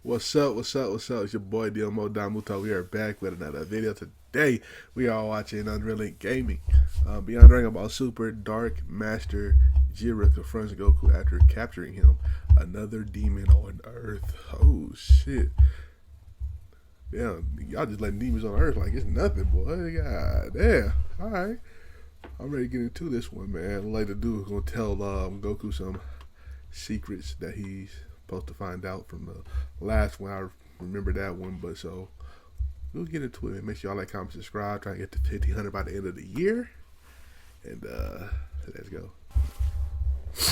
What's up? What's up? What's up? It's your boy Domuto. We are back with another video. Today we are watching UnrealEntGaming. Beyond Dragon Ball Super, Dark Master Gira confronts Goku after capturing him. Another demon on Earth. Oh shit! Damn, y'all just letting demons on Earth like it's nothing, boy. God damn. All right, I'm ready to get into this one, man. Like the dude is gonna tell Goku some secrets that he's supposed to find out from the last one. I remember that one, but so we'll get into it. Make sure y'all like, comment, subscribe. Try to get to 1,500 by the end of the year, and let's go.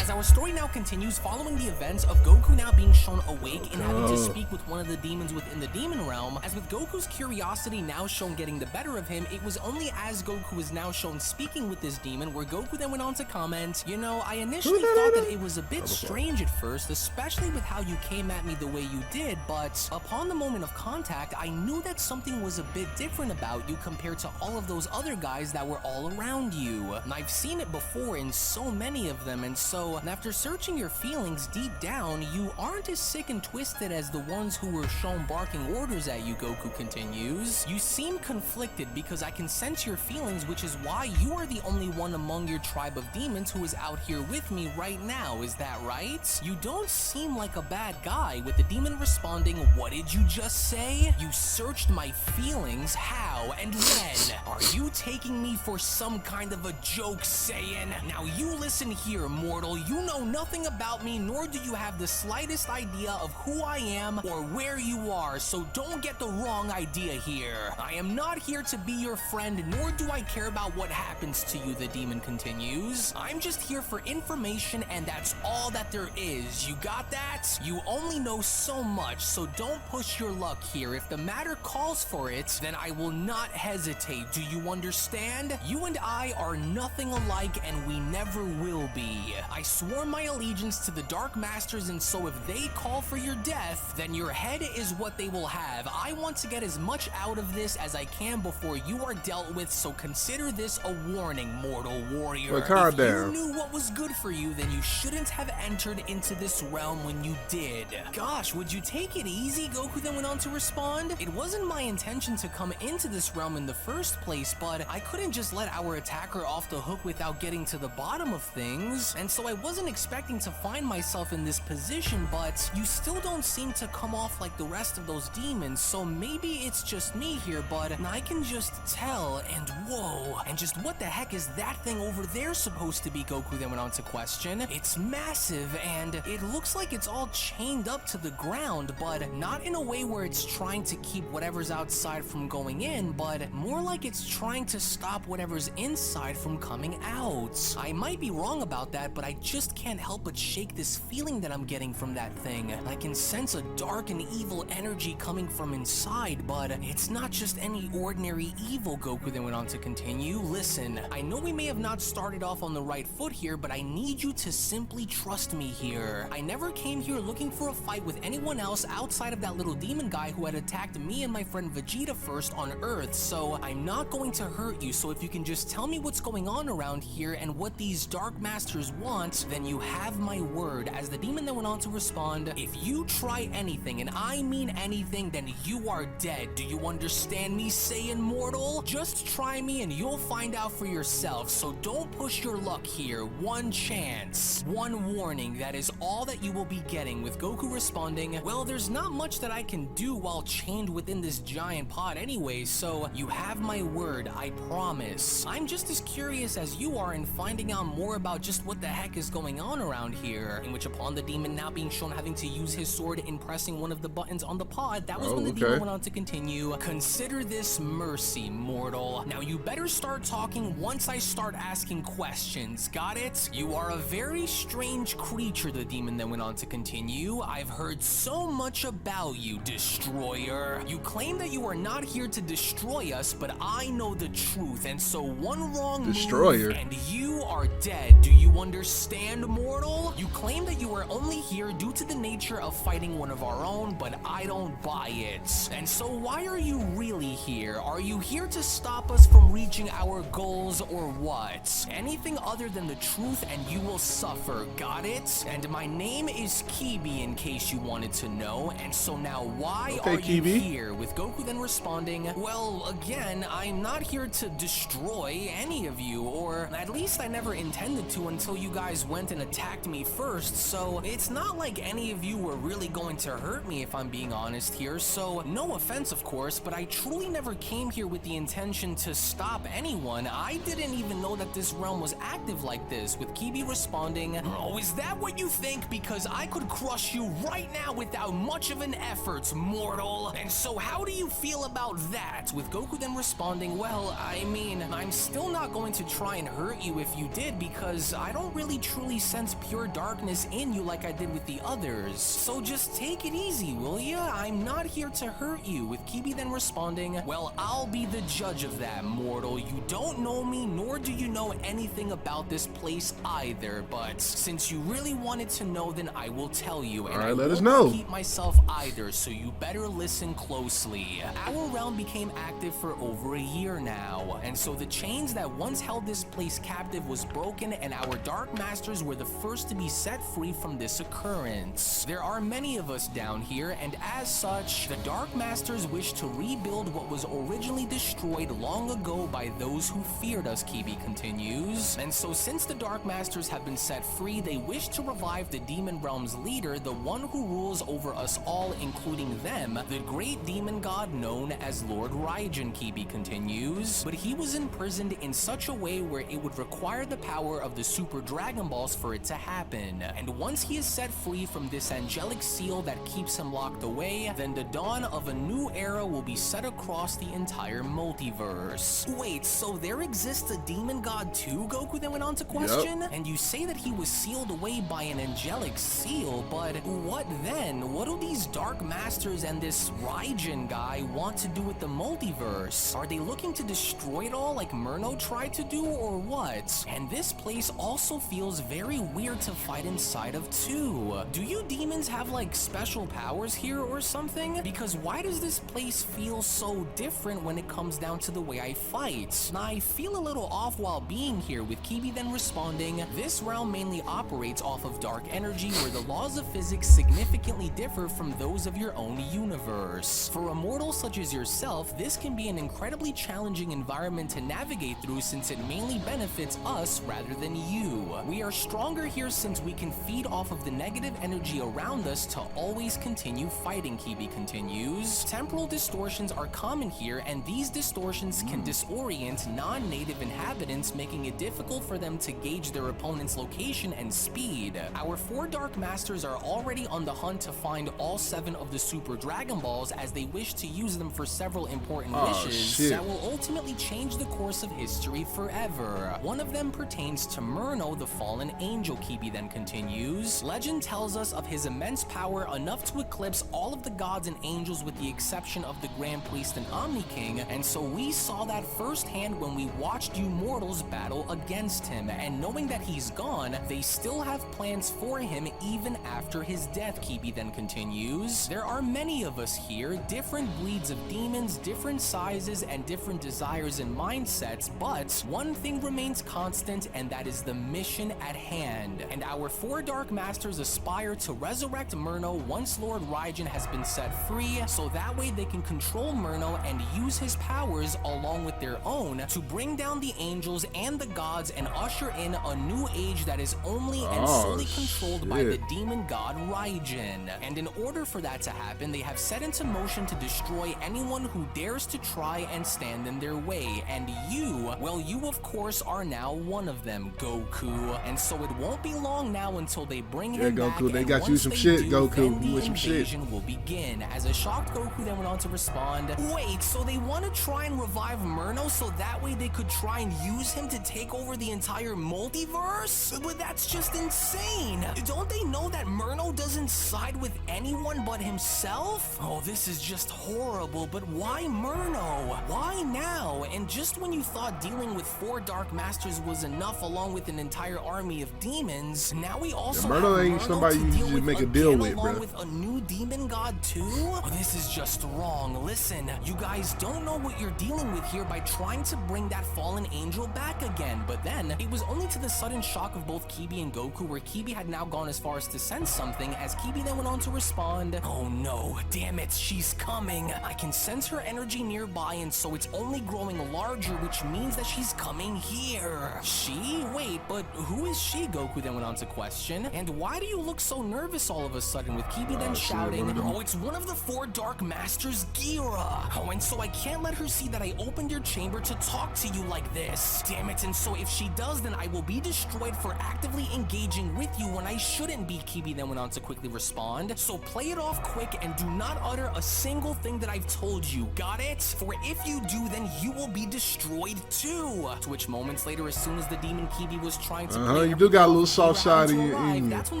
As our story now continues, following the events of Goku now being shown awake and having to speak with one of the demons within the demon realm, as with Goku's curiosity now shown getting the better of him, it was only as Goku is now shown speaking with this demon where Goku then went on to comment, you know, I initially thought that it was a bit strange at first, especially with how you came at me the way you did, but upon the moment of contact, I knew that something was a bit different about you compared to all of those other guys that were all around you. And I've seen it before in so many of them, and so, after searching your feelings deep down, you aren't as sick and twisted as the ones who were shown barking orders at you, Goku continues. You seem conflicted because I can sense your feelings, which is why you are the only one among your tribe of demons who is out here with me right now, is that right? You don't seem like a bad guy, with the demon responding, what did you just say? You searched my feelings, how and when? Are you taking me for some kind of a joke, Saiyan? Now you listen here, mortal. You know nothing about me, nor do you have the slightest idea of who I am or where you are, so don't get the wrong idea here. I am not here to be your friend, nor do I care about what happens to you, the demon continues. I'm just here for information, and that's all that there is. You got that? You only know so much, so don't push your luck here. If the matter calls for it, then I will not hesitate. Do you understand? You and I are nothing alike, and we never will be. I swore my allegiance to the Dark Masters, and so if they call for your death, then your head is what they will have. I want to get as much out of this as I can before you are dealt with, so consider this a warning, mortal warrior. Well, calm if down. you knew what was good for you, then you shouldn't have entered into this realm when you did. Gosh, would you take it easy? Goku then went on to respond. It wasn't my intention to come into this realm in the first place, but I couldn't just let our attacker off the hook without getting to the bottom of things, and so I wasn't expecting to find myself in this position, but you still don't seem to come off like the rest of those demons, so maybe it's just me here, but I can just tell, and whoa, and just what the heck is that thing over there supposed to be? Goku then went on to question. It's massive, and it looks like it's all chained up to the ground, but not in a way where it's trying to keep whatever's outside from going in, but more like it's trying to stop whatever's inside from coming out. I might be wrong about that, but I just can't help but shake this feeling that I'm getting from that thing. I can sense a dark and evil energy coming from inside, but it's not just any ordinary evil, Goku then went on to continue. Listen, I know we may have not started off on the right foot here, but I need you to simply trust me here. I never came here looking for a fight with anyone else outside of that little demon guy who had attacked me and my friend Vegeta first on Earth, so I'm not going to hurt you, so if you can just tell me what's going on around here and what these Dark Masters want, then you have my word. As the demon then went on to respond, if you try anything, and I mean anything, then you are dead. Do you understand me, Saiyan mortal? Just try me and you'll find out for yourself, so don't push your luck here. One chance, one warning, that is all that you will be getting, with Goku responding, well, there's not much that I can do while chained within this giant pod anyway, so you have my word, I promise. I'm just as curious as you are in finding out more about just what the heck is going on around here, in which upon the demon now being shown having to use his sword in pressing one of the buttons on the pod, that was when the demon went on to continue, consider this mercy, mortal. Now you better start talking once I start asking questions, got it? You are a very strange creature, the demon then went on to continue. I've heard so much about you, destroyer. You claim that you are not here to destroy us, but I know the truth, and so one wrong move and you are dead. Do you understand? understand, mortal? You claim that you are only here due to the nature of fighting one of our own, but I don't buy it. And so why are you really here? Are you here to stop us from reaching our goals or what? Anything other than the truth and you will suffer, got it? And my name is Kibi in case you wanted to know. And so now why are you here? With Goku then responding, well, again, I'm not here to destroy any of you, or at least I never intended to until you guys went and attacked me first, so it's not like any of you were really going to hurt me if I'm being honest here, so no offense of course, but I truly never came here with the intention to stop anyone. I didn't even know that this realm was active like this, with Kibi responding, oh, is that what you think? Because I could crush you right now without much of an effort, mortal. And so how do you feel about that? With Goku then responding, well, I mean, I'm still not going to try and hurt you if you did, because I don't really truly sense pure darkness in you like I did with the others. So just take it easy, will ya? I'm not here to hurt you. With Kibi then responding, well, I'll be the judge of that, mortal. You don't know me, nor do you know anything about this place either, but since you really wanted to know, then I will tell you. And I let us know. Repeat myself either, so you better listen closely. Our realm became active for over a year now, and so the chains that once held this place captive was broken, and our Dark Masters were the first to be set free from this occurrence. There are many of us down here, and as such, the Dark Masters wish to rebuild what was originally destroyed long ago by those who feared us, Kibi continues. And so since the Dark Masters have been set free, they wish to revive the Demon Realm's leader, the one who rules over us all, including them, the great demon god known as Lord Raijin, Kibi continues. But he was imprisoned in such a way where it would require the power of the Super Dragon Balls for it to happen. And once he is set free from this angelic seal that keeps him locked away, then the dawn of a new era will be set across the entire multiverse. Wait, so there exists a demon god too? Goku then went on to question? Yep. And you say that he was sealed away by an angelic seal, but what then? What do these Dark Masters and this Raijin guy want to do with the multiverse? Are they looking to destroy it all like Murno tried to do, or what? And this place also feels very weird to fight inside of too. Do you demons have like special powers here or something? Because why does this place feel so different when it comes down to the way I fight? I feel a little off while being here, with Kibi then responding, this realm mainly operates off of dark energy where the laws of physics significantly differ from those of your own universe. For a mortal such as yourself, this can be an incredibly challenging environment to navigate through since it mainly benefits us rather than you. We are stronger here since we can feed off of the negative energy around us to always continue fighting, Kibi continues. Temporal distortions are common here, and these distortions can disorient non-native inhabitants, making it difficult for them to gauge their opponent's location and speed. Our 4 Dark Masters are already on the hunt to find all 7 of the Super Dragon Balls, as they wish to use them for several important wishes that will ultimately change the course of history forever. One of them pertains to Murno, the fallen angel, Kibi then continues. Legend tells us of his immense power, enough to eclipse all of the gods and angels with the exception of the Grand Priest and Omni King, and so we saw that firsthand when we watched you mortals battle against him, and knowing that he's gone, they still have plans for him even after his death, Kibi then continues. There are many of us here, different breeds of demons, different sizes, and different desires and mindsets, but one thing remains constant, and that is the mission at hand. And our 4 Dark Masters aspire to resurrect Murno once Lord Raijin has been set free, so that way they can control Murno and use his powers along with their own to bring down the angels and the gods and usher in a new age that is only and solely controlled by the demon god Raijin. And in order for that to happen, they have set into motion to destroy anyone who dares to try and stand in their way, and you, well, you of course are now one of them, Goku. And so it won't be long now until they bring him back, Goku, they got and you once some they shit, do, Goku. then You the with some shit. invasion will begin. As a shocked Goku then went on to respond, wait, so they want to try and revive Murno so that way they could try and use him to take over the entire multiverse? But that's just insane. Don't they know that Murno doesn't side with anyone but himself? Oh, this is just horrible, but why Murno? Why now? And just when you thought dealing with 4 Dark Masters was enough along with an entire entire army of demons, now we also Murdo have ain't Murdo somebody to you deal just with make a again, deal with, along bro. with a new demon god too? Oh, this is just wrong. Listen, you guys don't know what you're dealing with here by trying to bring that fallen angel back again. But then, it was only to the sudden shock of both Kibi and Goku, where Kibi had now gone as far as to sense something, as Kibi then went on to respond, "Oh no, damn it, she's coming. I can sense her energy nearby, and so it's only growing larger, which means that she's coming here." She? Wait, but who is she? Goku then went on to question. And why do you look so nervous all of a sudden, with Kibi then shouting, "Oh, it's one of the 4 Dark Masters, Gira. Oh, and so I can't let her see that I opened your chamber to talk to you like this. Damn it, and so if she does, then I will be destroyed for actively engaging with you when I shouldn't be," Kibi then went on to quickly respond. "So play it off quick and do not utter a single thing that I've told you, got it? For if you do, then you will be destroyed too." To which moments later, as soon as the demon Kibi was trying to play You do got a little soft side in you. that's when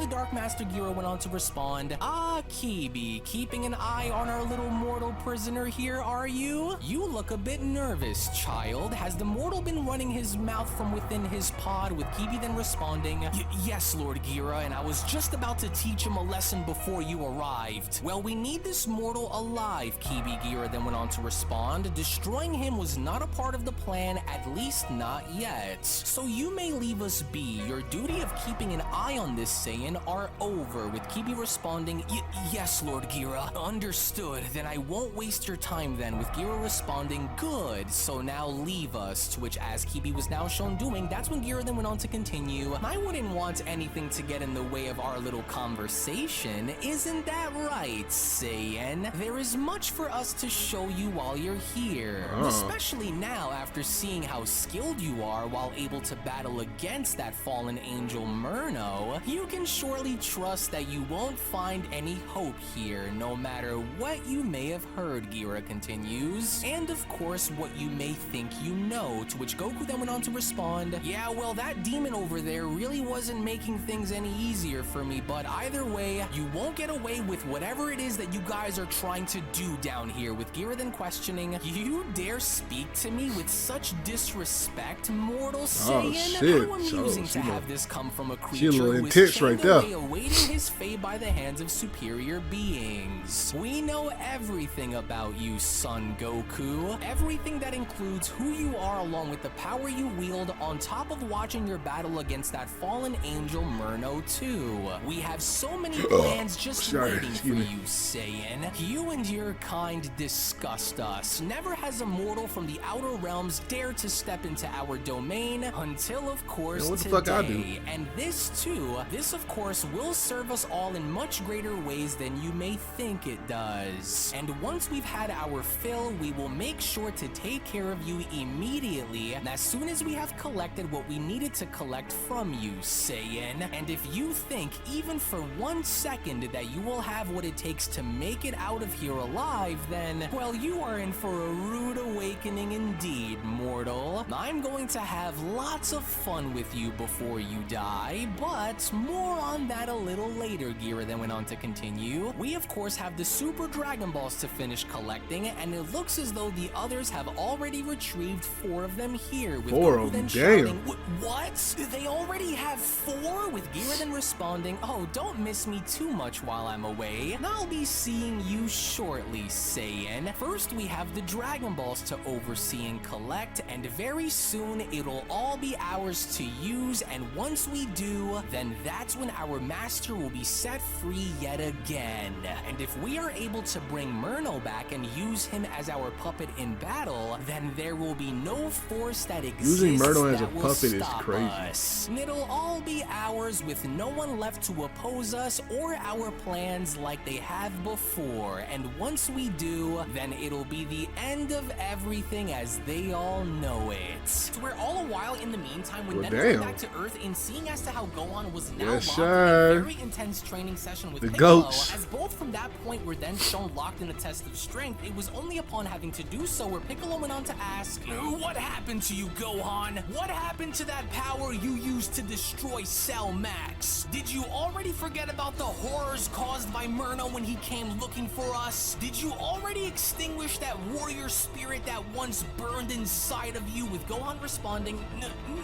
the Dark Master Gira went on to respond, "Ah, Kibi, keeping an eye on our little mortal prisoner here, are you? You look a bit nervous, child. Has the mortal been running his mouth from within his pod?" With Kibi then responding, "Yes, Lord Gira, and I was just about to teach him a lesson before you arrived." "Well, we need this mortal alive," Kibi Gira then went on to respond. "Destroying him was not a part of the plan, at least not yet. So you may leave us be. Your duty of keeping an eye on this Saiyan are over." With Kibi responding, "Yes, Lord Gira. Understood. Then I won't waste your time then." With Gira responding, "Good. So now leave us." To which, as Kibi was now shown doing, that's when Gira then went on to continue, "I wouldn't want anything to get in the way of our little conversation. Isn't that right, Saiyan? There is much for us to show you while you're here. Especially now after seeing how skilled you are while able to battle against that fallen angel Murno. You can surely trust that you won't find any hope here, no matter what you may have heard," Gira continues. "And of course, what you may think you know." To which Goku then went on to respond, "Yeah, well, that demon over there really wasn't making things any easier for me, but either way, you won't get away with whatever it is that you guys are trying to do down here." With Gira then questioning, "You dare speak to me with such disrespect, mortal Saiyan? Shit. How amusing So, to have this come from a she a creature little who is intense chained right there. away awaiting his fate by the hands of superior beings. We know everything about you, Son Goku. Everything that includes who you are along with the power you wield, on top of watching your battle against that fallen angel Murno too. We have so many plans just waiting for you, Saiyan. You and your kind disgust us. Never has a mortal from the outer realms dared to step into our domain until, of course, what the today. fuck I do? And this too, this of course will serve us all in much greater ways than you may think it does. And once we've had our fill, we will make sure to take care of you immediately, as soon as we have collected what we needed to collect from you, Saiyan. And if you think, even for 1 second, that you will have what it takes to make it out of here alive, then, well, you are in for a rude awakening indeed, mortal. I'm going to have lots of fun with you before you die, but more on that a little later," Gira then went on to continue. "We of course have the Super Dragon Balls to finish collecting, and it looks as though the others have already retrieved 4 of them here." With 4 Goku of then them? shouting, "What? They already have 4?" With Gira then responding, "Oh, don't miss me too much while I'm away. I'll be seeing you shortly, Saiyan. First, we have the Dragon Balls to oversee and collect, and very soon it'll all be ours to use, and once we do, then that's when our master will be set free yet again. And if we are able to bring Murno back and use him as our puppet in battle, then there will be no force that exists Using Murno as a that will puppet is stop crazy. us. It'll all be ours with no one left to oppose us or our plans like they have before. And once we do, then it'll be the end of everything as they all know it." To where all the while in the meantime, when Well, Nen went damn. back to Earth and seeing as to how Gohan was now Yes, locked sir. in a very intense training session with The Piccolo, goats. as both from that point were then shown locked in a test of strength, it was only upon having to do so where Piccolo went on to ask, "What happened to you, Gohan? What happened to that power you used to destroy Cell Max? Did you already forget about the horrors caused by Murno when he came looking for us? Did you already extinguish that warrior spirit that once burned inside of you?" With Gohan responding,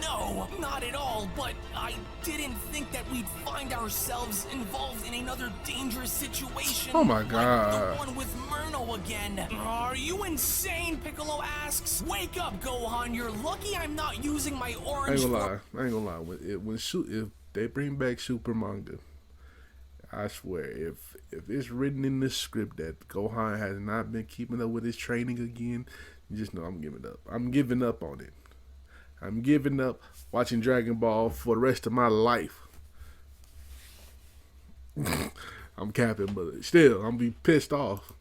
"No, not at all, but I didn't think that we'd find ourselves involved in another dangerous situation. Oh my Like God. the one with Murno again. Are you insane? Piccolo asks. Wake up, Gohan. You're lucky I'm not using my I orange. ain't gonna lie. If they bring back Super manga, I swear, if it's written in the script that Gohan has not been keeping up with his training again, you just know I'm giving up. I'm giving up on it. I'm giving up watching Dragon Ball for the rest of my life. I'm capping, but still, I'm gonna be pissed off.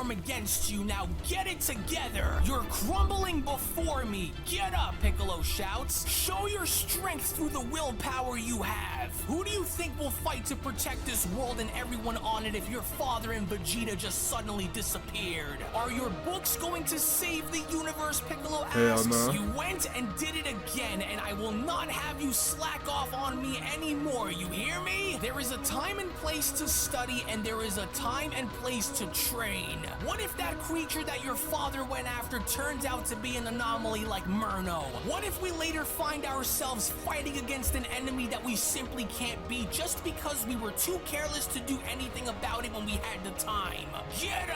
Against you. Now get it together. You're crumbling before me. Get up, Piccolo shouts. Show your strength through the willpower you have. Who do you think will fight to protect this world and everyone on it if your father and Vegeta just suddenly disappeared? Are your books going to save the universe? Piccolo asks. Hell no. You went and did it again, and I will not have you slack off on me anymore. You hear me? There is a time and place to study, and there is a time and place to train. What if that creature that your father went after turned out to be an anomaly like Murno? What if we later find ourselves fighting against an enemy that we simply can't beat just because we were too careless to do anything about it when we had the time? Get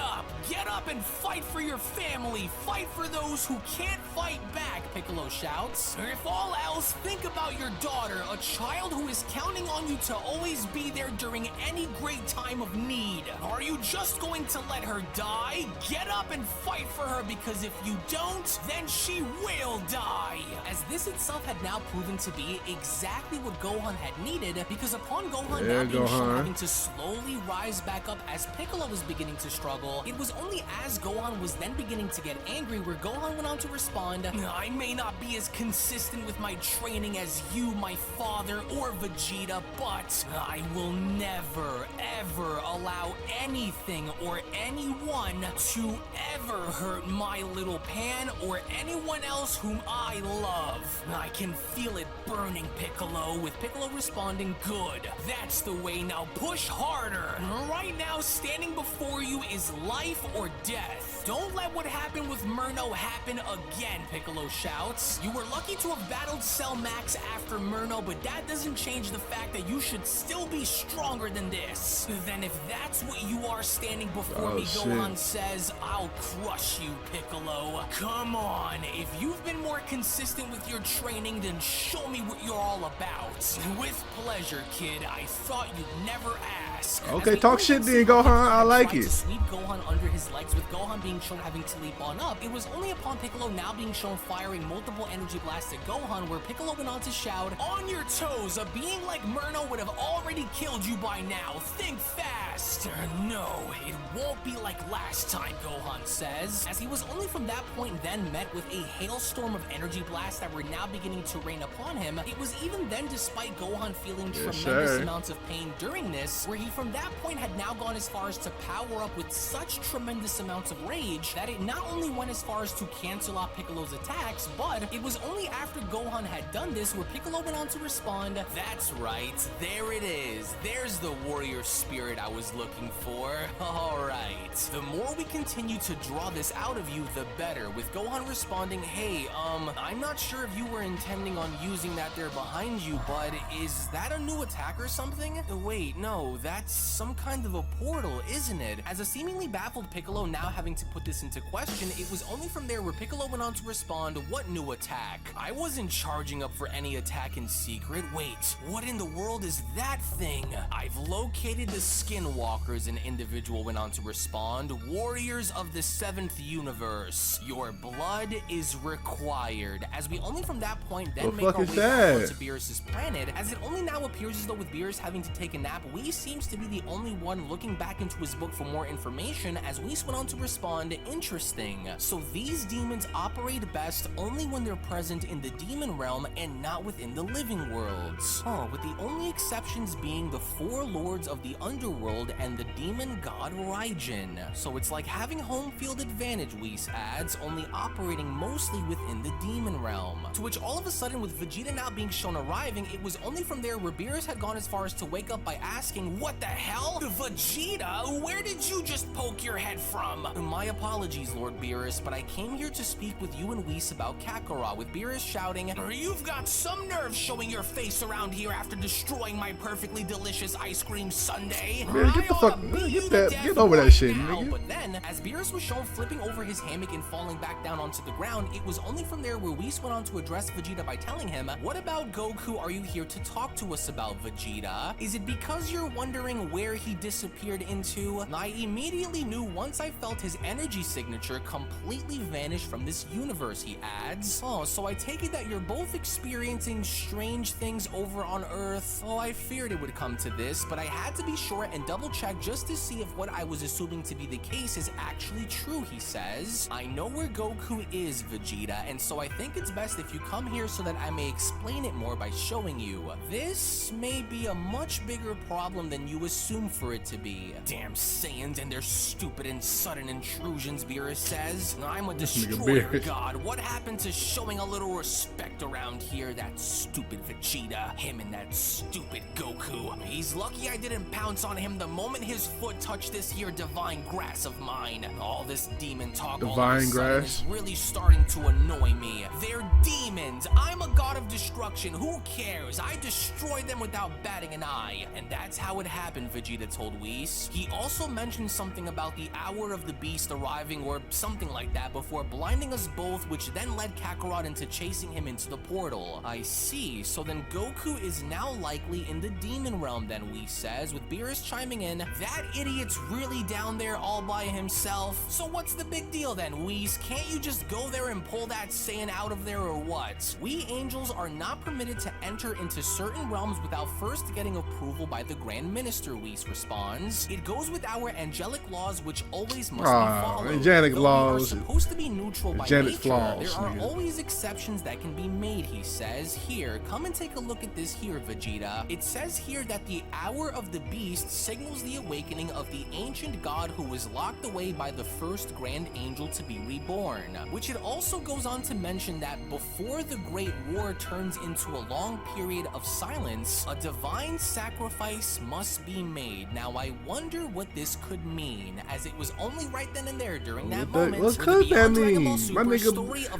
up and fight for your family. Fight for those who can't fight back, Piccolo shouts. If all else, think about your daughter, a child who is counting on you to always be there during any great time of need. Are you just going to let her die? Get up and fight for her, because if you don't, then she will die. As this itself had now proven to be exactly what Gohan had needed, because upon Gohan now being shown having to slowly rise back up as Piccolo was beginning to struggle, it was only as Gohan was then beginning to get angry where Gohan went on to respond, I may not be as consistent with my training as you, my father, or Vegeta, but I will never, ever allow anything or anyone to ever hurt my little Pan or anyone else whom I love. I can feel it burning, Piccolo, with Piccolo responding, good. That's the way, now push harder. Right now, standing before you is life or death. Don't let what happened with Murno happen again, Piccolo shouts. You were lucky to have battled Cell Max after Murno, but that doesn't change the fact that you should still be stronger than this. Then if that's what you are standing before me, Gohan says, I'll crush you, Piccolo. Come on, if you've been more consistent with your training, then show me what you're all about. With pleasure, kid. I thought you'd never ask. Okay, talk shit then, Gohan. I like it. To sweep Gohan under his legs, with Gohan being shown having to leap on up, it was only upon Piccolo now being shown firing multiple energy blasts at Gohan where Piccolo went on to shout, on your toes, a being like Murno would have already killed you by now. Think fast. No, it won't be like last time, Gohan says, as he was only from that point then met with a hailstorm of energy blasts that were now beginning to rain upon him. It was even then, despite Gohan feeling tremendous amounts of pain during this, where he from that point had now gone as far as to power up with such tremendous amounts of rage that it not only went as far as to cancel out Piccolo's attacks, but it was only after Gohan had done this where Piccolo went on to respond, that's right, there it is. There's the warrior spirit I was looking for. Alright, the more we continue to draw this out of you, the better, with Gohan responding, hey, I'm not sure if you were intending on using that there behind you, but is that a new attack or something? Wait, no, that's some kind of a portal, isn't it? As a seemingly baffled Piccolo now having to put this into question, it was only from there where Piccolo went on to respond, what new attack? I wasn't charging up for any attack in secret. Wait, what in the world is that thing? I've located the Skinwalkers, an individual went on to respond, warriors of the 7th universe. Your blood is required. As we only from that point then make our way back to Beerus' planet, as it only now appears as though with Beerus having to take a nap, Whis seems to be the only one looking back into his book for more information, as Whis went on to respond, interesting. So these demons operate best only when they're present in the demon realm and not within the living worlds. With the only exceptions being the 4 lords of the underworld and the demon god Raijin. one. So it's like having home field advantage, Whis adds, only operating mostly within the demon realm. To which all of a sudden, with Vegeta now being shown arriving, it was only from there where Beerus had gone as far as to wake up by asking, "What the hell? Vegeta? Where did you just poke your head from?" My apologies, Lord Beerus, but I came here to speak with you and Whis about Kakarot, with Beerus shouting, "You've got some nerve showing your face around here after destroying my perfectly delicious ice cream sundae. Man, get the fuck, get over that shit, nigga. But then, as Beerus was shown flipping over his hammock and falling back down onto the ground, it was only from there where Whis went on to address Vegeta by telling him, "What about Goku are you here to talk to us about, Vegeta? Is it because you're wondering where he disappeared into?" I immediately knew once I felt his energy signature completely vanish from this universe, he adds. "Oh, so I take it that you're both experiencing strange things over on Earth." Oh, I feared it would come to this, but I had to be sure and double check just to see if what I was assuming to be the case is actually true, he says. "I know where Goku is, Vegeta, and so I think it's best if you come here so that I may explain it more by showing you. This may be a much bigger problem than you assume for it to be." Damn Saiyans and their stupid and sudden intrusions, Beerus says. "I'm a destroyer god. What happened to showing a little respect around here? That stupid Vegeta, him and that stupid Goku. He's lucky I didn't pounce on him the moment his foot touched this here divine grass of mine. All this demon talk all of a sudden is really starting to annoy me. They're demons. I'm a god of destruction. Who cares? I destroyed them without batting an eye." And that's how it happened, Vegeta told Whis. He also mentioned something about the hour of the beast arriving or something like that before blinding us both, which then led Kakarot into chasing him into the portal. "I see. So then Goku is now likely in the demon realm then," Whis says, with Beerus chiming in, "That idiot's really down there all by himself. So what's the big deal then, Whis? Can't you just go there and pull that Saiyan out of there or what? We angels are not permitted to enter into certain realms without first getting approval by the Grand Minister," Whis responds. "It goes with our angelic laws, which always must be followed. Angelic laws. We are supposed to be neutral by angelic nature. Flaws, there are always exceptions that can be made," he says. "Here, come and take a look at this here, Vegeta. It says here that the hour of the beast signals the awakening of the ancient god who was locked away by the first grand angel to be reborn. Which it also goes on to mention that before the Great War turns into a long period of silence, a divine sacrifice must be made." Now I wonder what this could mean, as it was only right then and there during that moment what could that mean? My nigga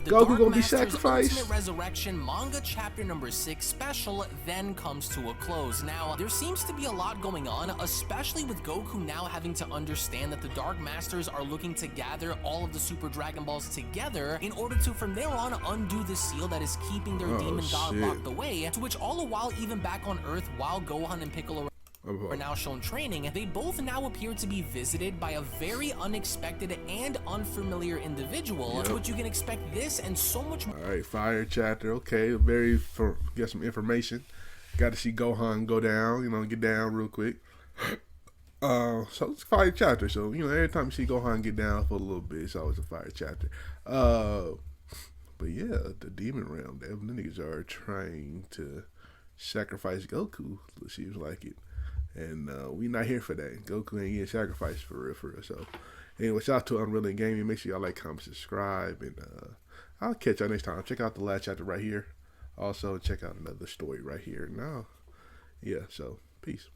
Goku gonna be sacrificed? Ultimate Resurrection manga chapter number 6 special then comes to a close. Now, there seems to be a lot going on, especially with Goku now having to understand that the Dark Masters are looking to gather all of the Super Dragon Balls together in order to from there on undo the seal that is keeping their demon god locked away, to which all the while, even back on Earth, while Gohan and Piccolo are now shown training, they both now appear to be visited by a very unexpected and unfamiliar individual, to which you can expect this and so much more. Alright, fire chapter. Okay, get some information. Got to see Gohan go down, get down real quick. So it's a fire chapter. So, every time you see Gohan get down for a little bit, it's always a fire chapter. But yeah, the demon realm, the niggas are trying to sacrifice Goku, it seems like it. And we not here for that. Goku ain't getting sacrificed for real. So anyway, shout out to UnrealEntGaming. Make sure y'all like, comment, subscribe, and I'll catch y'all next time. Check out the last chapter right here. Also check out another story right here. Now, yeah, so peace.